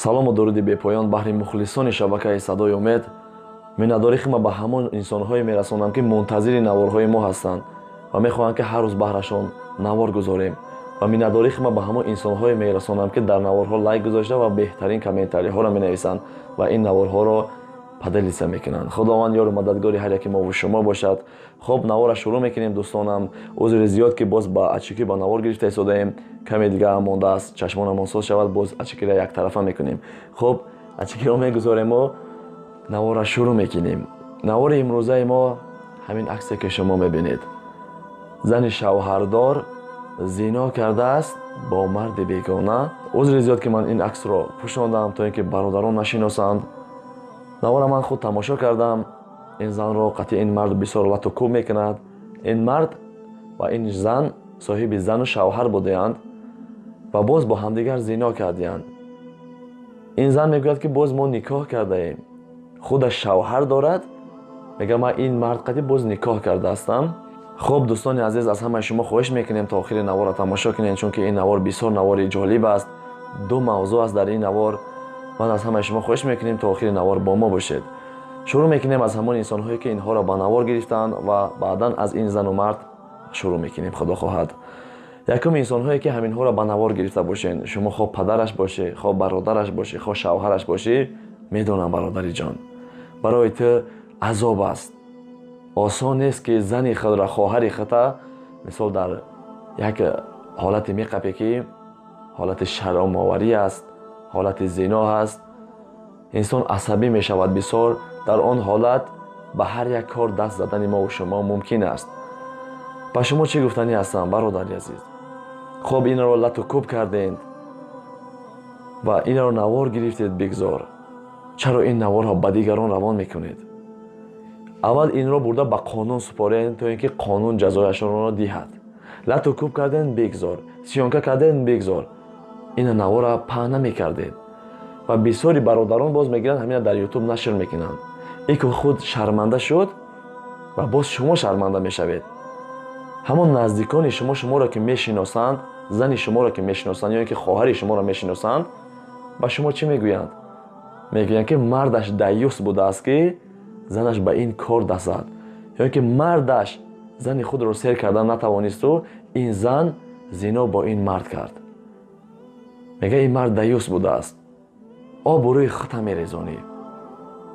салому дуруди бепоён баҳри мухлисони шабакаи садои умед. миннатдорихи ма ба ҳамон инсонҳое мерасонам, ки мунтазири наворҳои мо ҳастанд ва мехоҳанд, ки ҳар рӯз баҳрашон навор гузорем. ва миннатдорихи ма ба ҳамон инсонҳое мерасонам, ки дар наворҳо лайк гузошта ва беҳтарин комментариҳоро менависанд ва ин наворҳоро падалиса мекунанд. Худованд ёру мададгори ҳар яки мо ва шумо бошад. Хуб, навора шурӯъ мекунем дӯстонам. Узри зиёд, ки боз ба ачуки ба навор гирифта истодаем. Каме дигар ҳам мондааст, чашмонамон соз шавад, боз ачукиро яктарафа мекунем. Хуб, ачукиро мегузорем ва навора шурӯъ мекунем. навори имрӯзаи мо ҳамин аксе, ки шумо мебинед. зани шавҳардор зино кардааст бо марди бегона. узри зиёд, ки ман ин аксро пӯшондам, то ин ки бародарон нашиносанд. навора ман худ тамошо кардам. ин занро қатъи ин мард бисёр лату кӯб мекунад. ин мард ва ин зан соҳиби зану шавҳар буданд ва боз бо ҳамдигар зино кардиянд. ин зан мегӯяд, ки боз мо никоҳ кардаем. худаш шавҳар дорад, мегӯяд ман ин мард қатъи боз никоҳ кардаастам. хуб, дӯстони азиз, аз ҳамаи шумо хоҳиш мекунем то охири навора тамошо кунем, чунки ин навор бисёр навори ҷолиб аст. ду мавзӯъ аст дар ин навор. ман аз ҳамаи шумо хоҳиш мекунем то охири навор бо мо бошед. шурӯъ мекунем аз ҳамон инсонҳое, ки инҳоро ба навор гирифтанд ва баъдан аз ин зану мард шурӯъ мекунем. худо хоҳад. якум инсонҳое, ки ҳаминҳоро ба навор гирифта бошед. шумо хоҳ падараш бошӣ, хоҳ бародараш бошӣ, хоҳ шавҳараш бошӣ, медонам бародари ҷон, барои ту азоб аст. осон нест, ки зани худро, хоҳари худта, мисол дар як ҳолати меқапе, ки ҳолати шаромоварӣ аст, ҳолати зино аст. инсон асабӣ мешавад бисёр. дар он ҳолат ба ҳар як кор даст задани мо ва шумо мумкин аст. ба шумо чӣ гуфтанӣ ҳастам, бародари азиз? хуб, инро лату кӯб кардед ва инро навор гирифтед, бигзор. чаро ин наворро ба дигарон равон мекунед? аввал инро бурда ба қонун супоред, то ин ки қонун ҷазояшонро диҳад. лату кӯб кардед, бигзор. сиёнка кардед, бигзор. ина навора паҳн намекардед. ва бисёри бародарон боз мегиранд, ҳамина дар ютуб нашр мекунанд. ин ки худ шарманда шуд ва боз шумо шарманда мешавед. ҳамон наздикони шумо, шуморо ки мешиносанд, зани шуморо ки мешиносанд, ё ин ки хоҳари шуморо мешиносанд, ба шумо чӣ мегӯянд? мегӯянд, ки мардаш даюс будааст, ки занаш ба ин кор даст зад. ё ин ки мардаш зани худро сер кардан натавонисту, ин зан зино бо ин мард кард. мегӯяд, ин мард даюс будааст. обу рӯи худта мерезонӣ.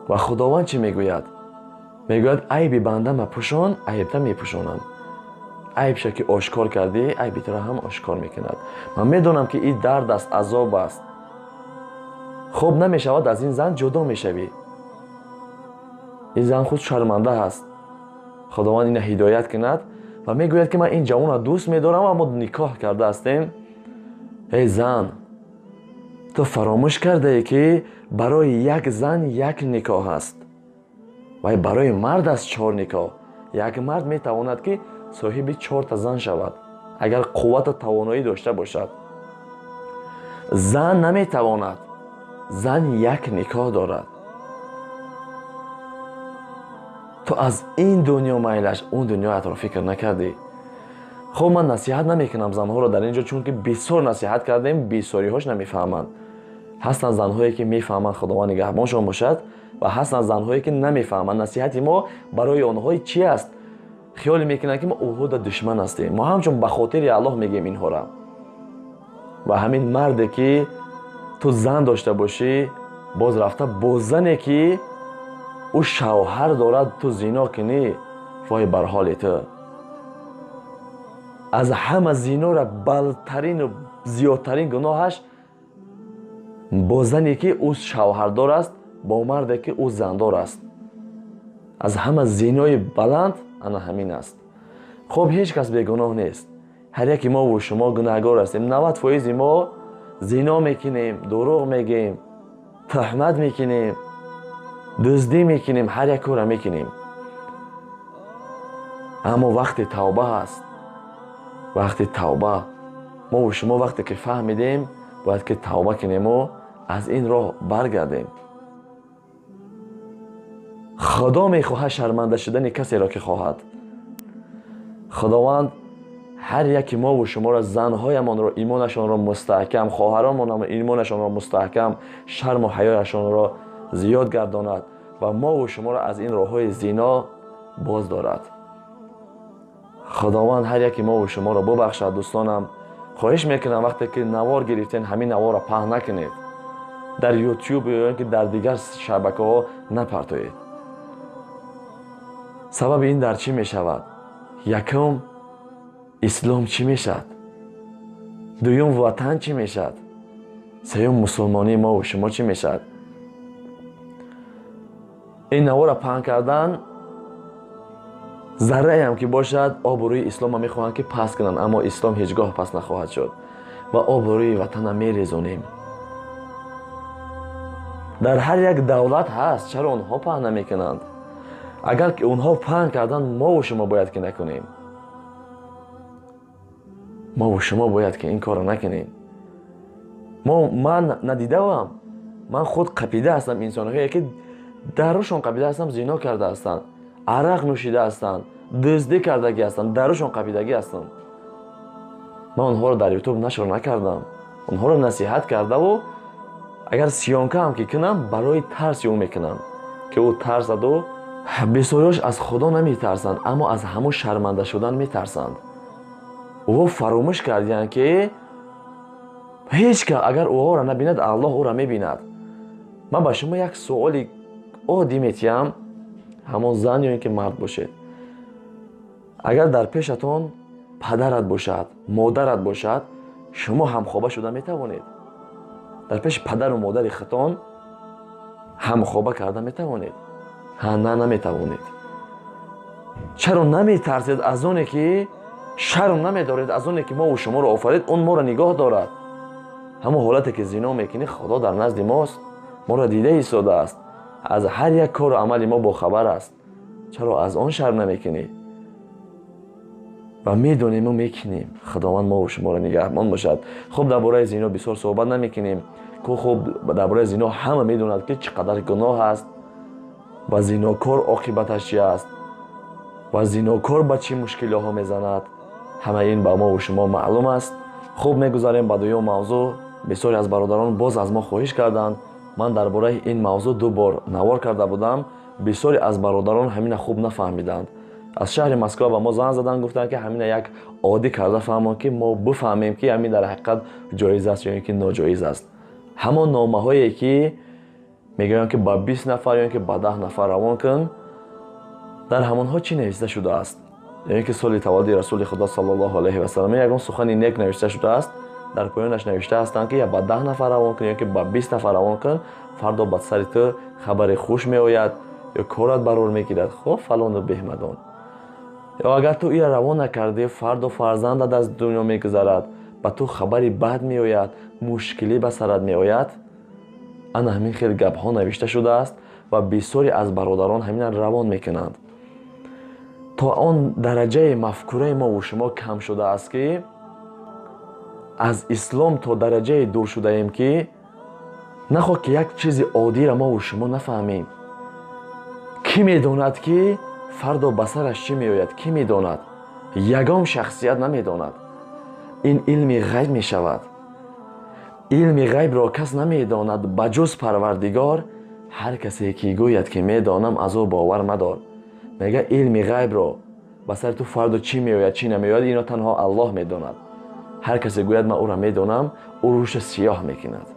ва худованд чӣ мегӯяд? мегӯяд, айби банда мапӯшон, айбта мепӯшонам. айбша ки ошкор кардӣ, айби туро ҳам ошкор мекунад. ман медонам, ки ин дард аст, азоб аст. хуб, намешавад аз ин зан ҷудо мешавӣ. ин зан худ шарманда аст. худованд ина ҳидоят кунад ва мегӯяд, ки ман ин ҷавонро дӯст медорам, аммо никоҳ кардаастем. эй зан, ту фаромӯш кардае, ки барои як зан як никоҳ аст. вай барои мард аст 4 никоҳ. як мард метавонад, ки соҳиби 4 зан шавад, агар қуввату тавоноӣ дошта бошад. зан наметавонад. зан як никоҳ дорад. ту аз ин дунё майлаш он дунёятро фикр накардӣ. хуб, ман насиҳат намекунам занҳоро дар ин ҷо, чунки бисёр насиҳат кардем, бисёриҳош намефаҳманд. ҳастанд занҳое, ки мефаҳманд, худованд нигаҳбоншон бошад, ва ҳастанд занҳое, ки намефаҳманд. насиҳати мо барои онҳо чӣ аст? хиёле мекунанд, ки мо уҳуда душман ҳастем. мо ҳамчун ба хотири Аллоҳ мегӯем инҳоро. ва ҳамин марде, ки ту зан дошта бошӣ, боз рафта бо зане, ки ӯ шавҳар дорад, ту зино кунӣ, вой бар ҳоли ту. аз ҳама зинора балтарину зиёдтарин гуноҳаш бо зане, ки ӯ шавҳардор аст, бо марде, ки ӯ зандор аст. аз ҳама зинои баланд ана ҳамин аст. хуб, ҳеҷ кас бегуноҳ нест. ҳар яки мо ва шумо гунаҳгор ҳастем. 90% мо зино мекунем, дурӯғ мегӯем, тӯҳмат мекунем, дуздӣ мекунем, ҳар як кора мекунем. аммо вақти тавба аст. вақти тавба. мо ва шумо вақте ки фаҳмидем, бояд ки тавба кунему, аз ин роҳ баргардем. худо мехоҳад шарманда шудани касеро ки хоҳад. худованд ҳар яки мову шуморо, занҳоямонро имонашонро мустаҳкам, хоҳаронмонро имонашонро мустаҳкам, шарму ҳаёяшонро зиёд гардонад ва мову шуморо аз ин роҳҳои зино боз дорад. худованд ҳар яки мову шуморо бубахшад. дӯстонам, хоҳиш мекунам вақте ки навор гирифтен, ҳамин наворро паҳн накунед, дар YouTube ё ки дар дигар шабакаҳо напартоед. сабаби ин дар чӣ мешавад? якум, ислом чӣ мешад? дуюм, ватан чӣ мешад? сеюм, мусулмонии мову шумо чӣ мешад? ин наворро паҳн кардан зарраям ки бошад, обрӯи исломро мехоҳанд ки паст кунанд, аммо ислом ҳеҷ гоҳ паст нахоҳад шуд ва обрӯи ватанро мерезонем. дар ҳар як давлат ҳаст, чаро онҳо паҳн намекунанд? агар ки онҳо паҳн карданд, мову шумо бояд ки накунем. мову шумо бояд ки ин корро накунем. ман надидавам, ман худ қабида ҳастам, инсонҳое ки дарушон қабида ҳастам зино карда ҳастанд, арақ нӯшида ҳастанд, дуздӣ кардагӣ ҳастанд, дарушон қабидагӣ ҳастанд. ман онҳоро дар YouTube нашр накардам, онҳоро насиҳат кардаву агар сиёнкаам ки кунам, барои тарси ӯ мекунам, ки ӯ тарсаду. бисёриёш аз худо наметарсанд, аммо аз ҳамон шарманда шудан метарсанд. ӯ фаромӯш кардиянд ки ҳеҷ кас агар ӯро набинад, Аллоҳ ӯро мебинад. ман ба шумо як суоли оддӣ метиҳам, ҳамон зан ё ин ки мард бошед. агар дар пешатон падарат бошад, модарат бошад, шумо ҳамхоба шуда метавонед? дар пеши падару модари худтон ҳамхоба карда метавонед? ҳа, на, наметавонед. чаро наметарсед аз оне ки шарм намедоред, аз оне ки мову шуморо офарид, он моро нигоҳ дорад. ҳамон ҳолате ки зино мекунӣ, худо дар назди мост, моро дида истодааст, аз ҳар як кору амали мо бохабар аст. чаро аз он шарм намекунӣ? ва медонему мекунем. худованд мову шуморо нигаҳбон бошад. хуб, дар бораи зино бисёр суҳбат намекунем. хуб, дар бораи зино ҳама медонад ки чӣ қадар гуноҳ аст ва зинокор оқибаташ чӣ аст ва зинокор ба чӣ мушкилиҳо мезанад. ҳама ин ба мову шумо маълум аст. хуб, мегузарем ба дуюм мавзӯъ. бисёре аз бародарон боз аз мо хоҳиш карданд. ман дар бораи ин мавзӯъ ду бор навор карда будам. бисёре аз бародарон ҳамина хуб нафаҳмиданд. аз шаҳри Москва ба мо занг заданд, гуфтанд ки ҳамина як оддӣ карда фаҳмон, ки мо бифаҳмем ки ҳамин дар ҳақиқат ҷоиз аст ё ин ки ноҷоиз аст. ҳамон номаҳое ки мегӯянд ки ба 20 нафар ё ин ки ба 10 нафар равон кун, дар ҳамонҳо чӣ нависта шудааст? ё ин ки соли таваллуди расули худо саллаллоҳу алайҳи ва саллам ягон сухани нек навишта шудааст. дар поёнаш навишта ҳастанд ки я ба 10 нафар равон кун ё ин ки ба 20 нафар равон кун, фардо ба сари ту хабари хуш меояд ё корат барор мегирад. хуб, фалону беҳмадон. ё агар ту ира равон накардӣ, фардо фарзандат аз дунё мегузарад, ба ту хабари бад меояд, мушкилӣ ба сарат меояд. ана ҳамин хел гапҳо навишта шудааст ва бисёре аз бародарон ҳамина равон мекунанд. то он дараҷаи мафкураи мову шумо кам шудааст ки аз ислом то дараҷае дур шудаем ки нахоҳ ки як чизи оддиро мову шумо нафаҳмем. кӣ медонад ки фардо ба сараш чӣ меояд? кӣ медонад? ягон шахсият намедонад. ин илми ғайб мешавад. илми ғайбро кас намедонад ба ҷуз Парвардигор. ҳар касе ки гӯяд ки медонам, аз ӯ бовар мадор. мега илми ғайбро ба сари ту фардо чӣ меояд, чӣ намеояд, ино танҳо Аллоҳ медонад. ҳар касе гӯяд ман ӯро медонам, ӯ рӯши сиёҳ мекунад.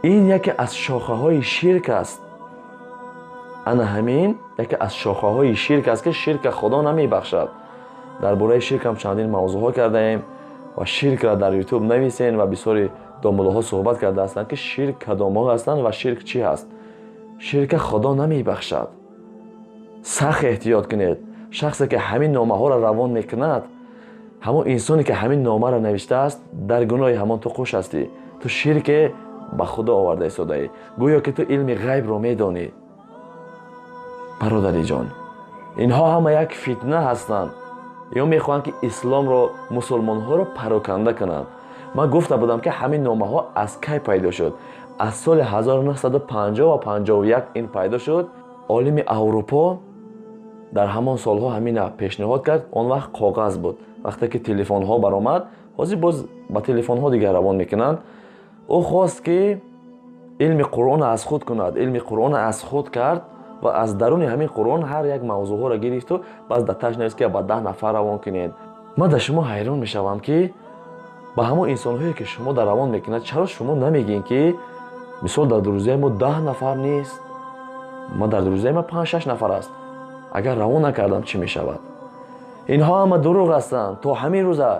ин яке аз шохаҳои ширк аст. ана ҳамин яке аз шохаҳои ширк аст ки ширка худо намебахшад. дар бораи ширкам чандин мавзӯъҳо кардаем ва ширкро дар YouTube нависен ва бисёри домулаҳо суҳбат карда ҳастанд ки ширк кадомҳо ҳастанд ва ширк чӣ ҳаст. ширка худо намебахшад. сахт эҳтиёт кунед. шахсе ки ҳамин номаҳоро равон мекунад, ҳамон инсоне ки ҳамин номаро навиштааст, дар гуноҳи ҳамон ту хуш ҳастӣ. ту ширке ба худо оварда истодаӣ. гӯё ки ту илми ғайбро медонӣ. бародари ҷон, инҳо ҳама як фитна ҳастанд. ё мехоҳанд ки исломро, мусулмонҳоро пароканда кунанд. ман гуфта будам ки ҳамин номаҳо аз кай пайдо шуд? аз соли 1950 ва 51 ин пайдо шуд. олими Аврупо дар ҳамон солҳо ҳамина пешниҳод кард. он вақт коғаз буд. вақте ки телефонҳо баромад, ҳозир боз ба телефонҳо дигар равон мекунанд. ӯ хост ки илми Қуръон аз худ кунад. Илми Қуръон аз худ кард ва аз даруни ҳамин Қуръон ҳар як мавзӯъҳоро гирифту баъз дар таш навист ки ба 10 нафар равон кунед. ман дар шумо ҳайрон мешавам ки ба ҳамон инсонҳое ки шумо дар равон мекунад, чаро шумо намегин ки мисол дар дурӯзаи мо 10 нафар нест, ма дар дурӯзаи ма 5-6 нафар аст. агар равон накардам чӣ мешавад? инҳо ҳама дурӯғ ҳастанд. то ҳамин рӯза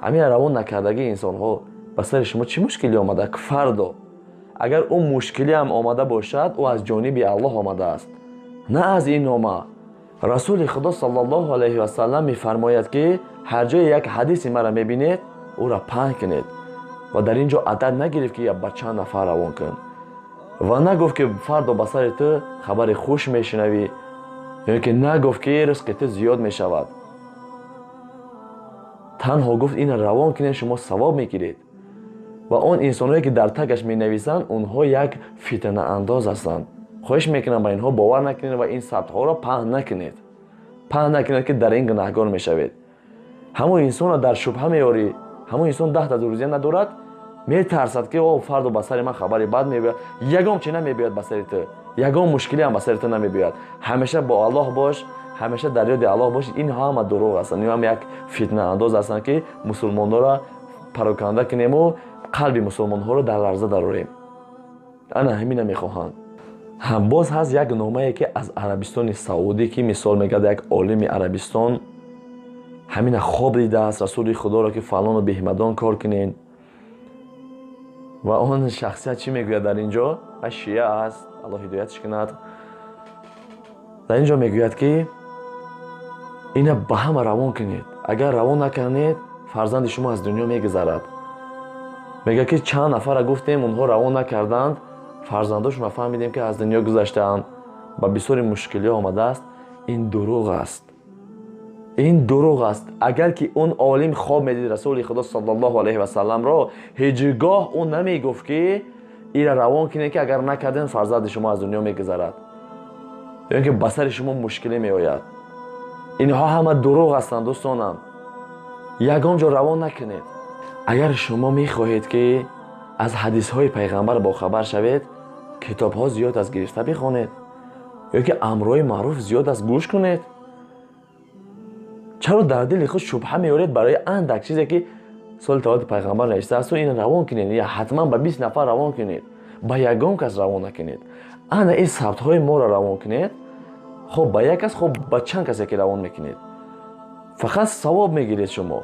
ҳамин равон накардагии инсонҳо ба сари шумо чӣ мушкилӣ омада? фардо агар ӯ мушкилӣ ҳам омада бошад, ӯ аз ҷониби Аллоҳ омадааст, на аз ин нома. расули худо саллаллоҳу алайҳи васаллам мефармояд ки ҳар ҷое як ҳадиси мара мебинед, ӯро паҳн кунед. ва дар ин ҷо адад нагирифт ки ба чанд нафар равон кун. ва нагуфт ки фардо ба сари ту хабари хуш мешунавӣ, ё ки нагуфт ки ризқи ту зиёд мешавад. танҳо гуфт ина равон кунед, шумо савоб мегиред. ва он инсонҳое ки дар тагаш менависанд, онҳо як фитнаандоз ҳастанд. хоҳиш мекунам ба инҳо бовар накунед ва ин сабтҳоро паҳн накунед. паҳн накунед ки дар ин гунаҳгор мешавед. ҳамон инсонро дар шубҳа меорӣ. ҳамон инсон 10 дурӯзия надорад, метарсад ки о фардо ба сари ман хабари бад мебиёяд. ягон чӣ намебиёяд ба сари ту. ягон мушкилӣ ҳам ба сари ту намебиёяд. ҳамеша бо Аллоҳ бош, ҳамеша дар ёди Аллоҳ бош. ин ҳама дурӯғ ҳастанд. ин ҳам як фитнаандоз ҳастанд ки мусулмонҳоро пароканда кунему, қалби мусулмонҳоро дар ларза дарорем. ана ҳамина мехоҳанд. боз ҳаст як номае ки аз Арабистони Саудӣ ки мисол мегӯяд як олими Арабистон ҳамина хоб дидааст расули худоро ки фалону биҳмадон кор кунед. ва он шахсият чӣ мегӯяд дар ин ҷо? шиа аст, Аллоҳ ҳидоятш кунад. дар ин ҷо мегӯяд ки ина ба ҳама равон кунед. агар равон накунед, фарзанди шумо аз дунё мегузарад. мегӯяд ки чанд нафара гуфтем, онҳо равон накарданд, фарзандошонро фаҳмидем ки аз дунё гузаштаанд, ба бисёри мушкилиҳо омадааст. ин дурӯғ аст. ин дурӯғ аст. агар ки он олим хоб медид расули худо саллаллоҳу алайҳи васалламро, ҳеҷ гоҳ ӯ намегуфт ки ира равон кунед ки агар накардем фарзанди шумо аз дунё мегузарад, ё ки ба сари шумо мушкилӣ меояд. инҳо ҳама дурӯғ ҳастанд дӯстонам. ягон ҷо равон накунед. агар шумо мехоҳед ки аз ҳадисҳои пайғамбар бохабар шавед, китобҳо зиёд аз гирифта бихонед, ё ки амрҳои маъруф зиёд аз гӯш кунед. чаро дар дили худ шубҳа меоред барои андак чизе ки соли таваллуди пайғамбар навиштаасту, ина равон кунед, я ҳатман ба 20 нафар равон кунед, ба ягон кас равон накунед. ана ин сабтҳои моро равон кунед. хоб ба як кас, хоб ба чанд касе ки равон мекунед, фақат савоб мегиред шумо.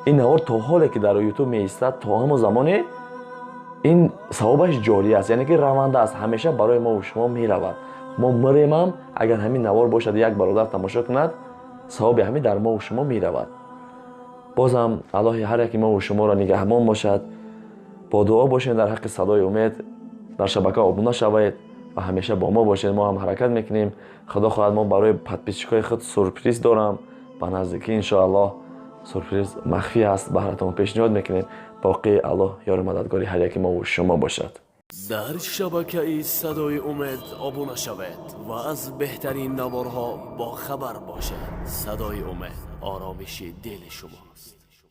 ин навор то ҳоле ки дар ютуб меистад, то ҳамон замоне ин савобаш ҷорӣ аст, яъне ки раванда аст, ҳамеша барои мо шумо меравад. мо миремам, агар ҳамин навор бошад, як бародар тамошо кунад, савоби ҳамин дар мо шумо меравад. бозам Аллоҳи ҳар яки мо шуморо нигаҳбон бошад. бо дуо бошед дар ҳаққи Садои умед. дар шабака обуна шавед ва ҳамеша бо мо бошед. мо ҳам ҳаракат мекунем. худо хоҳад мо барои подписчикои худ сюрприз дорам. ба наздикӣ иншоаллоҳ сюрприз махфӣ аст, баҳратон пешниҳод мекунем. боқӣ Аллоҳ ёру мададгори ҳар яки мо шумо бошад. дар шабакаи Садои умед обуна шавед ва аз беҳтарин наворҳо бохабар бошед. Садои умед, оромиши дили шумост.